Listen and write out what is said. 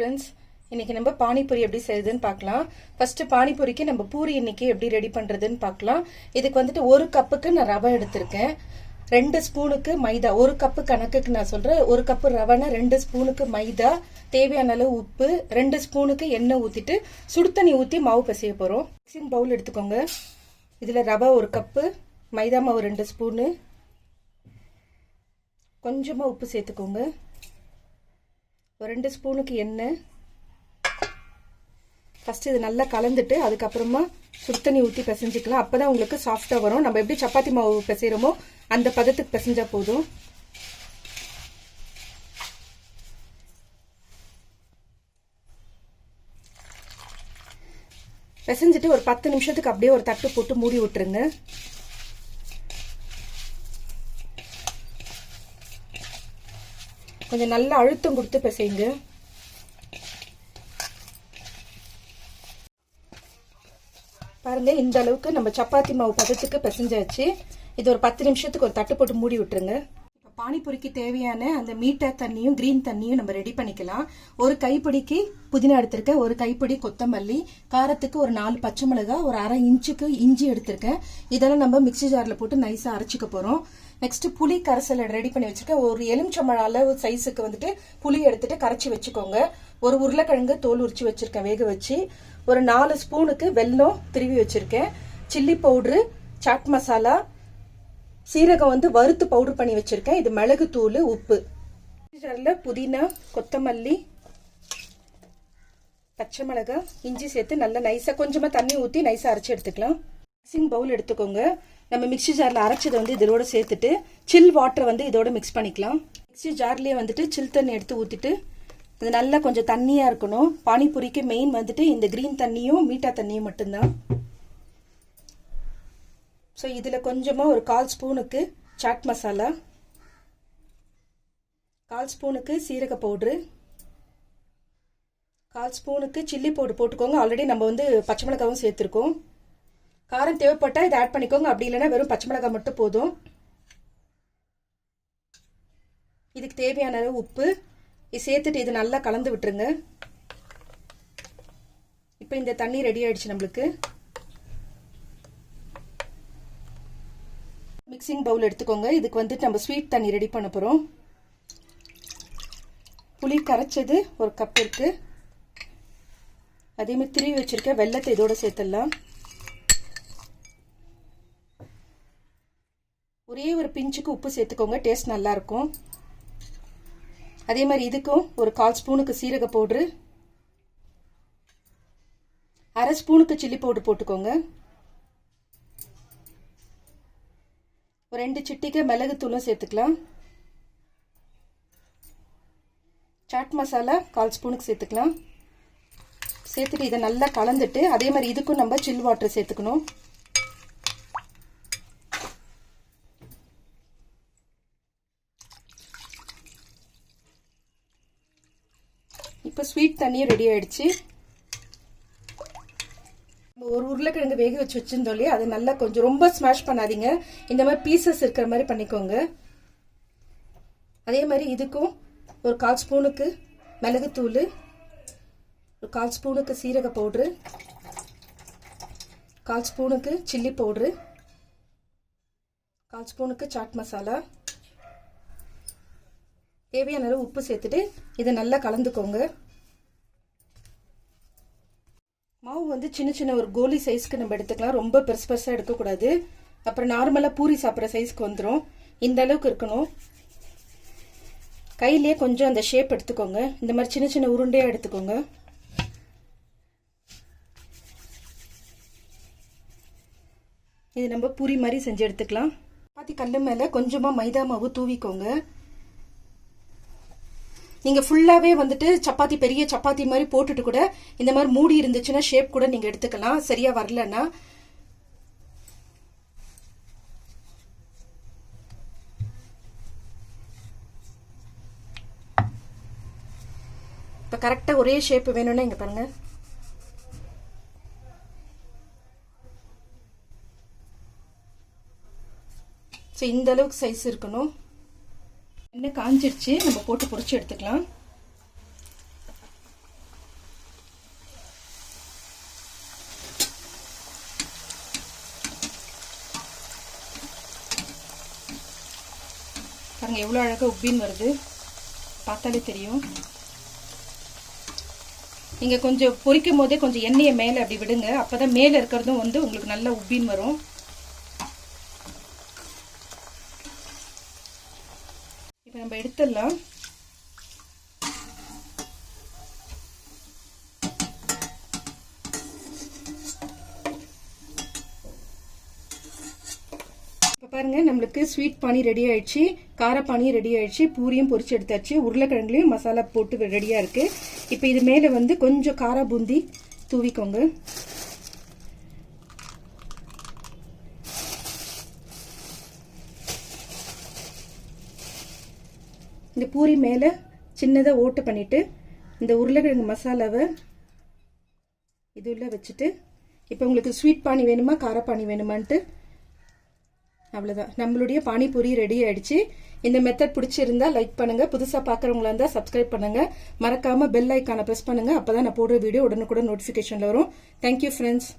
Friends, இன்னைக்கு நம்ம பானிபூரி எப்படி செய்யுதுன்னு பார்க்கலாம். ஃபர்ஸ்ட் பானிபூரிக்கு நம்ம பூரி இன்னைக்கு எப்படி ரெடி பண்றதுன்னு பார்க்கலாம். இதுக்கு வந்துட்டு ஒரு கப்புக்கு நான் ரவை எடுத்திருக்கேன். 2 ஸ்பூனுக்கு மைதா, ஒரு கப்பு கணக்குக்கு நான் சொல்றேன். ஒரு கப்பு ரவைனா 2 ஸ்பூனுக்கு மைதா, தேவையான அளவு உப்பு, 2 ஸ்பூனுக்கு எண்ணெய் ஊத்திட்டு சுடு தண்ணி ஊத்தி மாவு பிசைய போறோம். மிக்சிங் பவுல் எடுத்துக்கோங்க. இதுல ரவை 1 கப்பு, மைதா மாவு 2 ஸ்பூனு, கொஞ்சமா உப்பு சேர்த்துக்கோங்க. ஒரு 2 ஸ்பூனுக்கு எண்ணெய். ஃபர்ஸ்ட் இது நல்லா கலந்துட்டு அதுக்கப்புறமா சுடு தண்ணி ஊற்றி பிசைஞ்சிக்கலாம். அப்பதான் உங்களுக்கு சாஃப்டா வரும். நம்ம எப்படி சப்பாத்தி மாவு பிசைறோமோ அந்த பதத்துக்கு பிசைஞ்சா போதும். பிசைஞ்சிட்டு ஒரு 10 நிமிஷத்துக்கு அப்படியே ஒரு தட்டு போட்டு மூடி விட்டுருங்க. கொஞ்சம் நல்லா அழுத்தம் கொடுத்து பிசைங்க. பாருங்க, இந்த அளவுக்கு நம்ம சப்பாத்தி மாவு பதத்துக்கு பிசைஞ்சாச்சு. இது ஒரு 10 நிமிஷத்துக்கு ஒரு தட்டு போட்டு மூடி விட்டுருங்க. இப்போ பானிபூரிக்கு தேவையான அந்த மீட்டா தண்ணியும் கிரீன் தண்ணியும் நம்ம ரெடி பண்ணிக்கலாம். ஒரு கைப்பிடிக்கு புதினா எடுத்திருக்கேன், ஒரு கைப்பிடி கொத்தமல்லி, காரத்துக்கு ஒரு 4 பச்சை மிளகாய், ஒரு அரை இன்ச்சுக்கு இஞ்சி எடுத்திருக்கேன். இதெல்லாம் நம்ம மிக்சி ஜார்ல போட்டு நைஸா அரைச்சிக்க போறோம். நெக்ஸ்ட் புளி கரைசல் ரெடி பண்ணி வச்சிருக்கேன். ஒரு எலுமிச்சம்பழ அளவு சைஸுக்கு வந்துட்டு புளி எடுத்துட்டு கரைச்சி வச்சுக்கோங்க. ஒரு உருளைக்கிழங்கு தோல் உரிச்சு வச்சிருக்கேன் வேக வச்சு. ஒரு 4 ஸ்பூனுக்கு வெல்லம் திருவி வச்சிருக்கேன். சில்லி பவுடரு, சாட் மசாலா, சீரகம் வந்து வறுத்து பவுடர் பண்ணி வச்சிருக்கேன். இது மிளகு தூள், உப்பு. புதினா, கொத்தமல்லி, பச்சை மிளகாய், இஞ்சி சேர்த்து நல்லா நைஸா கொஞ்சமா தண்ணி ஊற்றி நைஸா அரைச்சி எடுத்துக்கலாம். மிக்சிங் பவுல் எடுத்துக்கோங்க. நம்ம மிக்சி ஜார்ல அரைச்சதை வந்து இதோட சேர்த்துட்டு சில் வாட்டர் வந்து இதோட மிக்ஸ் பண்ணிக்கலாம். மிக்சி ஜார்லயே வந்துட்டு சில் தண்ணி எடுத்து ஊத்திட்டு இது நல்லா கொஞ்சம் தண்ணியா இருக்கணும். பானிபூரிக்கு மெயின் வந்துட்டு இந்த கிரீன் தண்ணியும் மீட்டா தண்ணியும் மட்டும்தான். ஸோ இதுல கொஞ்சமா ஒரு 1/4 ஸ்பூனுக்கு சாட் மசாலா, 1/4 ஸ்பூனுக்கு சீரக பவுடரு, 1/4 ஸ்பூனுக்கு சில்லி பவுடர் போட்டுக்கோங்க. ஆல்ரெடி நம்ம வந்து பச்சை மிளகாவும் சேர்த்திருக்கோம். காரம் தேவைப்பட்டா இதை ஆட் பண்ணிக்கோங்க, அப்படி இல்லைன்னா வெறும் பச்சை மிளகாய் மட்டும் போதும். இதுக்கு தேவையான அளவு உப்பு சேர்த்துட்டு இது நல்லா கலந்து விட்டுருங்க. இப்போ இந்த தண்ணி ரெடி ஆயிடுச்சு நம்மளுக்கு. மிக்சிங் பவுல் எடுத்துக்கோங்க. இதுக்கு வந்துட்டு நம்ம ஸ்வீட் தண்ணி ரெடி பண்ண போறோம். புளி கரைச்சது 1 கப் இருக்கு. அதே மாதிரி திருவி வச்சிருக்க வெல்லத்தை இதோட சேர்த்துடலாம். ஒரே ஒரு பிஞ்சுக்கு உப்பு சேர்த்துக்கோங்க, டேஸ்ட் நல்லா இருக்கும். அதே மாதிரி இதுக்கும் ஒரு 1/4 ஸ்பூனுக்கு சீரக பவுடரு, அரை ஸ்பூனுக்கு சில்லி பவுடர் போட்டுக்கோங்க. ஒரு 2 சிட்டிகை மிளகு தூளும் சேர்த்துக்கலாம். சாட் மசாலா 1/4 ஸ்பூனுக்கு சேர்த்துக்கலாம். சேர்த்துட்டு இதை நல்லா கலந்துட்டு அதே மாதிரி இதுக்கும் நம்ம சில் வாட்டர் சேர்த்துக்கணும். இப்போ ஸ்வீட் தண்ணியும் ரெடி ஆயிடுச்சு. ஒரு உருளைக்கிழங்கு வேக வச்சு வச்சிருந்தோம் இல்லையா, அது நல்லா கொஞ்சம் ரொம்ப ஸ்மாஷ் பண்ணாதீங்க, இந்த மாதிரி பீசஸ் இருக்கிற மாதிரி பண்ணிக்கோங்க. அதே மாதிரி இதுக்கும் ஒரு 1/4 ஸ்பூனுக்கு மிளகுத்தூள், ஒரு 1/4 ஸ்பூனுக்கு சீரக பவுடரு, 1/4 ஸ்பூனுக்கு சில்லி பவுடரு, 1/4 ஸ்பூனுக்கு சாட் மசாலா, தேவையான அளவு உப்பு சேர்த்துட்டு இதை நல்லா கலந்துக்கோங்க. மாவு வந்து சின்ன சின்ன ஒரு கோலி சைஸ்க்கு நம்ம எடுத்துக்கலாம். ரொம்ப பெருசு பெருசா எடுக்கக்கூடாது, அப்புறம் நார்மலா பூரி சாப்பிட்ற சைஸ்க்கு வந்துடும். இந்த அளவுக்கு இருக்கணும். கையிலேயே கொஞ்சம் அந்த ஷேப் எடுத்துக்கோங்க. இந்த மாதிரி சின்ன சின்ன உருண்டையா எடுத்துக்கோங்க. இது நம்ம பூரி மாதிரி செஞ்சு எடுத்துக்கலாம். சப்பாத்தி கல்லு மேல கொஞ்சமா மைதா மாவு தூவிக்கோங்க. நீங்க ஃபுல்லாவே வந்துட்டு சப்பாத்தி பெரிய சப்பாத்தி மாதிரி போட்டுட்டு கூட இந்த மாதிரி மூடி இருந்துச்சுன்னா ஷேப் கூட நீங்க எடுத்துக்கலாம், சரியா வரலன்னா. இப்ப கரெக்டா ஒரே ஷேப் வேணும்னா இங்க பாருங்க. இந்த அளவுக்கு சைஸ் இருக்கணும். எண்ணெய் காஞ்சிருச்சு, நம்ம போட்டு பொரிச்சு எடுத்துக்கலாம். பாருங்க எவ்வளோ அழகாக உப்பின்னு வருது, பார்த்தாலே தெரியும். நீங்கள் கொஞ்சம் பொரிக்கும் போதே கொஞ்சம் எண்ணெயை மேலே அப்படி விடுங்க, அப்போ தான் மேலே இருக்கிறதும் வந்து உங்களுக்கு நல்லா உப்பின்னு வரும். இப்போ நம்ம எடுத்துடலாம். இப்போ பாருங்க நம்மளுக்கு ஸ்வீட் பானி ரெடி ஆயிடுச்சு, கார பானி ரெடி ஆயிடுச்சு, பூரியும் பொரிச்சு எடுத்தாச்சு, உருளைக்கிழங்குலையும் மசாலா போட்டு ரெடியா இருக்கு. இப்போ இது மேலே வந்து கொஞ்சம் காரா பூந்தி தூவிக்கோங்க. இந்த பூரி மேலே சின்னதாக ஓட்டு பண்ணிட்டு இந்த உருளைக்கிழங்கு மசாலாவை இது உள்ள வச்சுட்டு, இப்போ உங்களுக்கு ஸ்வீட் பானி வேணுமா கார பானி வேணுமான்ட்டு அவ்வளோதான். நம்மளுடைய பானிபூரி ரெடி ஆயிடுச்சு. இந்த மெத்தட் பிடிச்சிருந்தா லைக் பண்ணுங்க, புதுசாக பார்க்குறவங்களா இருந்தால் சப்ஸ்கிரைப் பண்ணுங்க, மறக்காம பெல் ஐக்கானை ப்ரெஸ் பண்ணுங்க, அப்பதான் நான் போடுற வீடியோ உடனுக்குடன் நோட்டிஃபிகேஷன்ல வரும். Thank you friends.